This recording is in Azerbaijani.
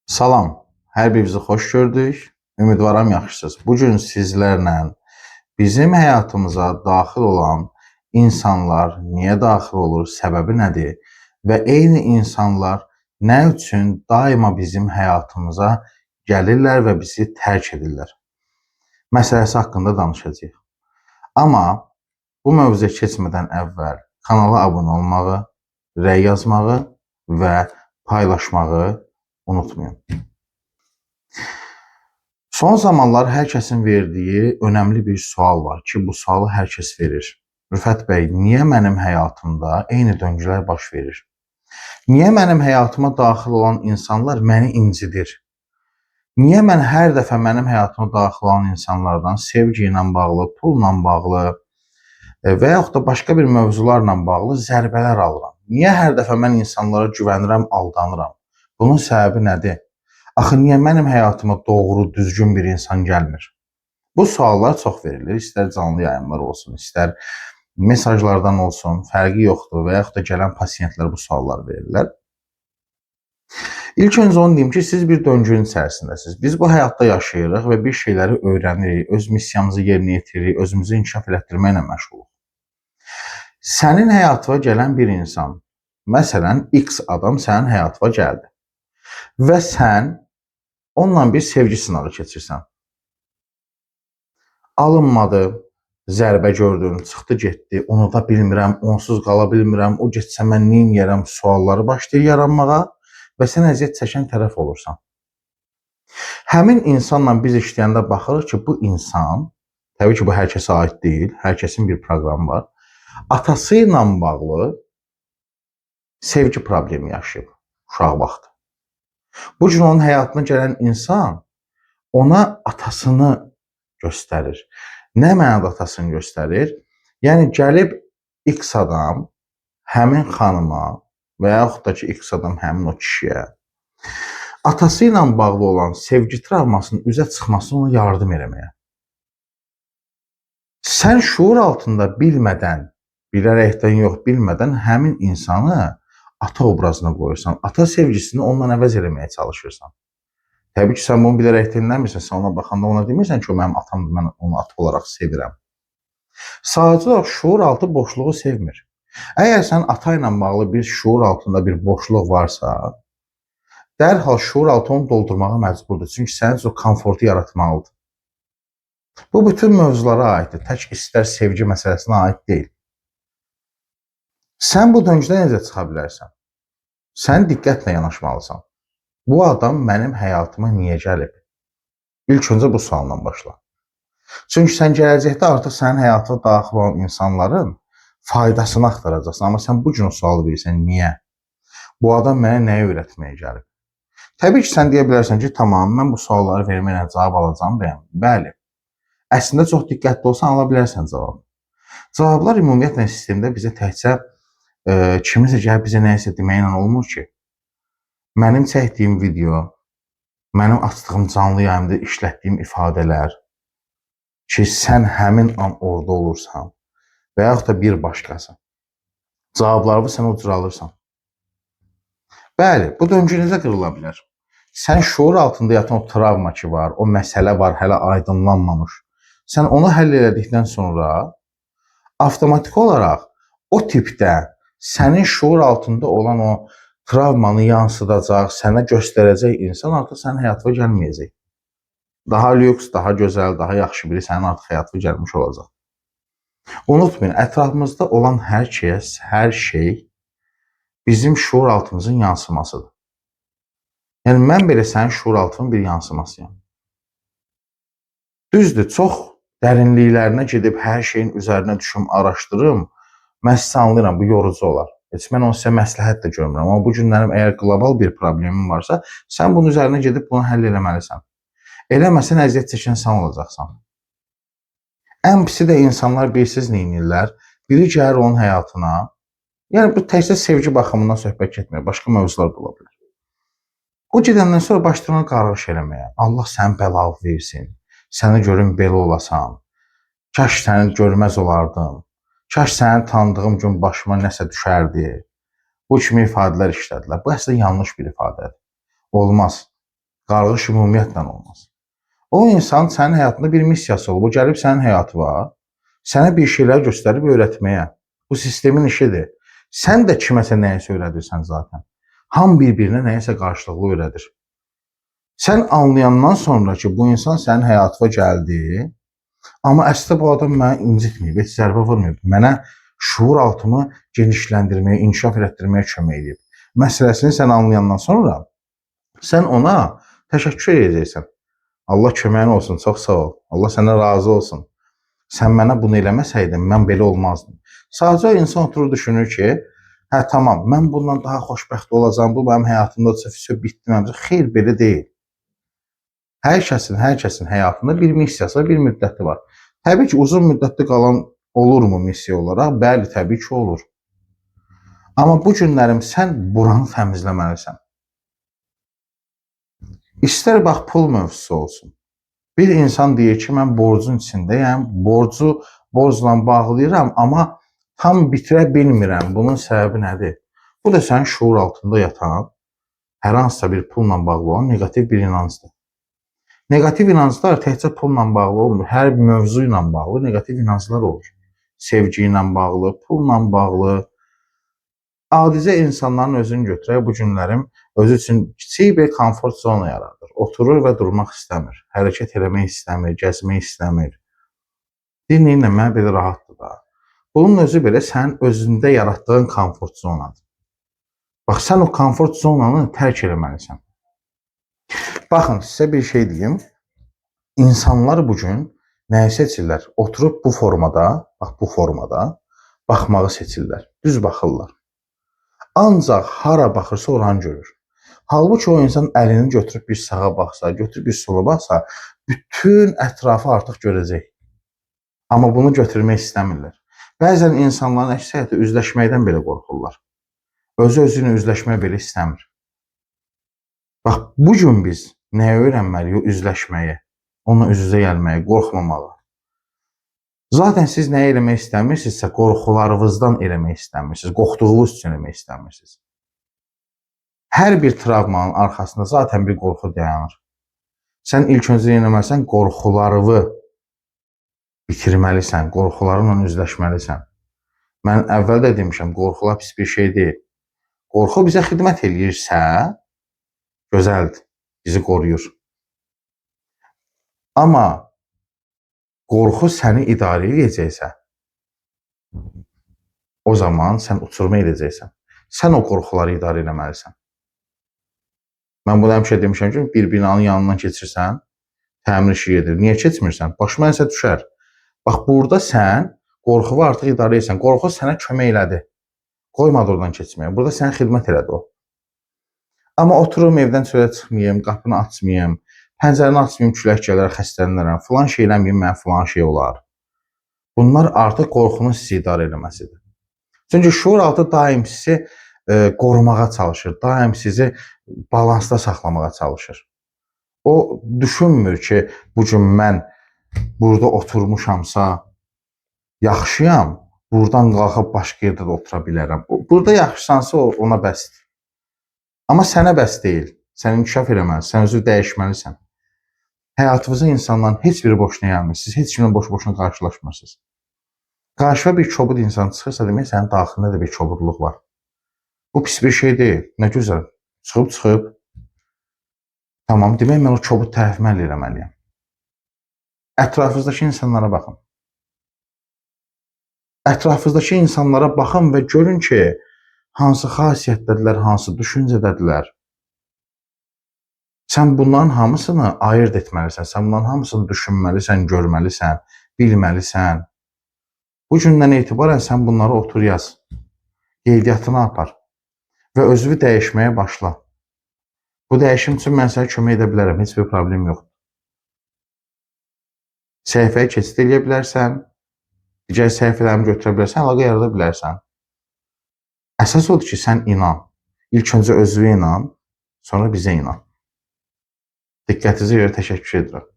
Salam, hər birinizi xoş gördük. Ümidvaram yaxşısınız. Bu gün sizlərlə bizim həyatımıza daxil olan insanlar niyə daxil olur, səbəbi nədir və eyni insanlar nə üçün daima bizim həyatımıza gəlirlər və bizi tərk edirlər məsələsi haqqında danışacağıq. Amma bu mövzuya keçmədən əvvəl kanala abunə olmağı, rəy yazmağı və paylaşmağı unutmayın. Son zamanlar hər kəsin verdiyi önəmli bir sual var ki, bu sualı hər kəs verir. Rüfət bəy, niyə mənim həyatımda eyni döngülər baş verir? Niyə mənim həyatıma daxil olan insanlar məni incidir? Niyə mən hər dəfə mənim həyatıma daxil olan insanlardan sevgi ilə bağlı, pulla bağlı və yaxud da başqa bir mövzularla bağlı zərbələr alıram? Niyə hər dəfə mən insanlara güvənirəm, aldanıram? Bunun səbəbi nədir? Axı niyə mənim həyatıma doğru, düzgün bir insan gəlmir? Bu suallar çox verilir. İstər canlı yayımlar olsun, istər mesajlardan olsun, fərqi yoxdur və yaxud da gələn pasiyentlər bu suallar verirlər. İlk öncə onu deyim ki, siz bir döngünün içərisindəsiniz. Biz bu həyatda yaşayırıq və bir şeyləri öyrənirik, öz missiyamızı yerinə yetiririk, özümüzü inkişaf elətdirməklə məşğuluq. Sənin həyatına gələn bir insan, məsələn, X adam sənin həyatına gəldi və sən onunla bir sevgi sınağı keçirsən. Alınmadı, zərbə gördün, çıxdı getdi, onu da bilmirəm, onsuz qala bilmirəm, o getsə mən neyniyərəm sualları başlayır yaranmağa və sən əziyyət çəkən tərəf olursan. Həmin insanla biz işləyəndə baxırıq ki, bu insan, təbii ki, bu hər kəsə aid deyil, hər kəsin bir proqramı var, atası ilə bağlı sevgi problemi yaşayıb uşaq vaxtı. Bu gün onun həyatına gələn insan ona atasını göstərir. Nə mənada atasını göstərir? Yəni gəlib X adam həmin xanıma və yaxud da ki, X adam həmin o kişiyə atası ilə bağlı olan sevgi travmasının üzə çıxmasına ona yardım eləməyə. Sən şuur altında bilmədən, bilərəkdən yox, bilmədən həmin insanı ata obrazına qoyursan, ata sevgisini ondan əvəz eləməyə çalışırsan. Təbii ki, sən bunu bilərəkdən eləmirsən, sən ona baxanda ona demirsən ki, o mənim atamdır, mən onu ata olaraq sevirəm. Sadəcə olaraq şuur altı boşluğu sevmir. Əgər sən ata ilə bağlı bir şuur altında bir boşluq varsa, dərhal şuur altı onu doldurmağa məcburdur. Çünki sənin üçün o komfortu yaratmalıdır. Bu bütün mövzulara aiddir. Tək istər sevgi məsələsinə aid deyil. Sən bu döngüdən necə çıxa bilərsən? Sən diqqətlə yanaşmalısan. Bu adam mənim həyatıma niyə gəlib? İlk öncə bu sualla başla. Çünki sən gələcəkdə artıq sənin həyatına daxil olan insanların faydasını axtaracaqsan. Amma sən bu gün o sualı verirsən, niyə? Bu adam mənə nəyə öyrətməyə gəlib? Təbii ki, sən deyə bilərsən ki, tamam, mən bu sualları verməklə cavab alacağam. Bəli. Əslində çox diqqətli olsan, ala bilərsən cavabı. Cavablar ümumiyyətlə sistemdə bizə təkcə kimisə gəlib bizə nəyisə deməklə olmur ki, mənim çəkdiyim video, mənim açdığım canlı yayımda işlətdiyim ifadələr ki, sən həmin an orada olursan və yaxud da bir başqası. Cavabları sən o cür alırsan. Bəli, bu döngü necə qırıla bilər? Sən şuur altında yatan o travma ki var, o məsələ var, hələ aydınlanmamış. Sən onu həll elədikdən sonra avtomatik olaraq o tipdə sənin şuur altında olan o travmanı yansıdacaq, sənə göstərəcək insan artıq sənin həyatına gəlməyəcək. Daha lüks, daha gözəl, daha yaxşı biri sənin artıq həyatına gəlmiş olacaq. Unutmayın, ətrafımızda olan hər kəs, hər şey bizim şuur altımızın yansımasıdır. Yəni, mən belə sənin şuur altının bir yansımasıyam. Düzdür, çox dərinliklərinə gedib hər şeyin üzərinə düşüm, araşdırım, mən sizə anlayıram, bu yorucu olar. Heç mən onu sizə məsləhət də görmürəm. Amma bu günlərim əgər qlobal bir problemin varsa, sən bunun üzərinə gedib bunu həll eləməlisən. Eləməsən əziyyət çəkən sən olacaqsan. Ən pisi də insanlar bilsiz neynirlər, biri gəlir onun həyatına, yəni bu təkcə sevgi baxımından söhbət getmir, başqa mövzular da ola bilər. O gedəndən sonra başlayır qarğış eləməyə. Allah sən bəlalı versin, səni görüm belə olasan, kaş səni görməz olardım. Kaş səni tanıdığım gün başıma nəsə düşərdi. Bu kimi ifadələr işlədilər. Bu əslində yanlış bir ifadədir. Olmaz. Qarğış ümumiyyətlə olmaz. O insan sənin həyatında bir missiyası olub. O gəlib sənin həyatına, sənə bir şeylər göstərib öyrətməyə. Bu sistemin işidir. Sən də kiməsə nəyisə öyrədirsən zaten. Hamı bir-birinə nəyisə qarşılıqlı öyrədir. Sən anlayandan sonra ki, bu insan sənin həyatına gəldi, amma əslində bu adam məni incitməyib, heç zərbə vurmayıb. Mənə şuur altımı genişləndirməyə, inkişaf etdirməyə kömək edib. Məsələsini sən anlayandan sonra sən ona təşəkkür edəcəksən. Allah köməyin olsun, çox sağ ol. Allah səndən razı olsun. Sən mənə bunu eləməsəydin, mən belə olmazdım. Sadəcə insan oturur düşünür ki, hə tamam, mən bundan daha xoşbəxt olacağam, bu mənim həyatımda bitdi. Xeyr, belə deyil. Hər kəsin həyatında bir missiyası, bir müddəti var. Təbii ki, uzun müddətli qalan olurmu missiya olaraq? Bəli, təbii ki, olur. Amma bu günlərim sən buranı təmizləməlisən. İstər bax pul mövzusu olsun. Bir insan deyir ki, mən borcun içindəyəm, borcla bağlayıram, amma tam bitirə bilmirəm. Bunun səbəbi nədir? Bu da sənin şuur altında yatan, hər hansısa bir pulla bağlı olan negativ bir inancdır. Negativ inanclar təkcə pulla bağlı olmur. Hər bir mövzu ilə bağlı negativ inanclar olur. Sevgi ilə bağlı, pulla bağlı. Adicə insanların özünü götürək, bu günlərim özü üçün kiçik bir komfort zona yaradır. Oturur və durmaq istəmir. Hərəkət eləmək istəmir, gəzmək istəmir. Dinləyinlə mənə belə rahatdır da. Bunun özü belə sənin özündə yaratdığın komfort zonadır. Bax, sən o komfort zonanı tərk eləməlisən. Baxın, sizə bir şey deyim. İnsanlar bugün nəyi seçirlər? Oturub bu formada, bax bu formada baxmağı seçirlər. Düz baxırlar. Ancaq hara baxırsa oranı görür. Halbuki o insan əlini götürüb bir sağa baxsa, götürüb bir sola baxsa, bütün ətrafı artıq görəcək. Amma bunu götürmək istəmirlər. Bəzən insanların əksəriyyəti üzləşməkdən belə qorxurlar. Özü-özünü üzləşmək belə istəmir. Bax, bugün biz nəyə öyrənməliyik? Üzləşməyi, onunla üz-üzə gəlməyi, qorxmamağı. Zaten siz nəyə eləmək istəmirsinizsə, qorxularınızdan eləmək istəmirsiniz, qorxduğunuz üçün eləmək istəmirsiniz. Hər bir travmanın arxasında zaten bir qorxu dayanır. Sən ilk öncə eləməlisən, qorxularını bitirməlisən, qorxularınla üzləşməlisən. Mən əvvəl də demişəm, qorxular pis bir şey deyil. Qorxu bizə xidmət eləyirsə, gözəldir, bizi qoruyur. Amma qorxu səni idarə edəcəksə, o zaman sən uçurma edəcəksən. Sən o qorxuları idarə eləməlisən. Mən bunu həmişə demişəm ki, bir binanın yanından keçirsən, təmir işi gedir. Niyə keçmirsən? Başıma nəsə düşər. Bax, burada sən qorxunu artıq idarə edirsən. Qorxu sənə kömək elədi. Qoymadı oradan keçməyə. Burada sənə xidmət elədi o. Amma oturum evdən çölə çıxmayayım, qapını açmayayım, pəncərəni açmayayım, külək gələr, xəstələnərəm, filan şey eləməyim, mən filan şey olar. Bunlar artıq qorxunun sizi idarə eləməsidir. Çünki şuur altı daim sizi qorumağa çalışır, daim sizi balansda saxlamağa çalışır. O düşünmür ki, bugün mən burada oturmuşamsa yaxşıyam, buradan qalxıb başqa yerdə də otura bilərəm. Burada yaxşısansa ona bəsdir. Amma sənə bəs deyil. Sən inkişaf eləməlisən, sən özü dəyişməlisən. Həyatınızda insanların heç biri boşuna gəlmir. Siz heç kimlə boş-boşuna qarşılaşmırsınız. Qarşıya bir kobud insan çıxırsa, demək sənin daxilində da bir kobudluq var. Bu pis bir şey deyil. Nə gözəl. Çıxıb. Tamam, demək mən o kobud tərəfimi əldə eləməliyəm. Ətrafınızdakı insanlara baxın. Ətrafınızdakı insanlara baxın və görün ki, hansı xasiyyətdədirlər, hansı düşüncədədirlər. Sən bunların hamısını ayırt etməlisən. Sən bunların hamısını düşünməlisən, görməlisən, bilməlisən. Bu gündən etibarən sən bunları otur yaz. Qeydiyyatını apar və özünü dəyişməyə başla. Bu dəyişim üçün mən sənə kömək edə bilərəm. Heç bir problem yoxdur. Səhifəyə keçid edə bilərsən, digər səhifələrimi götürə bilərsən, əlaqə yarada bilərsən. Əsas odur ki, sən inan. İlk öncə özünə inan, sonra bizə inan. Diqqətinizə görə təşəkkür edirəm.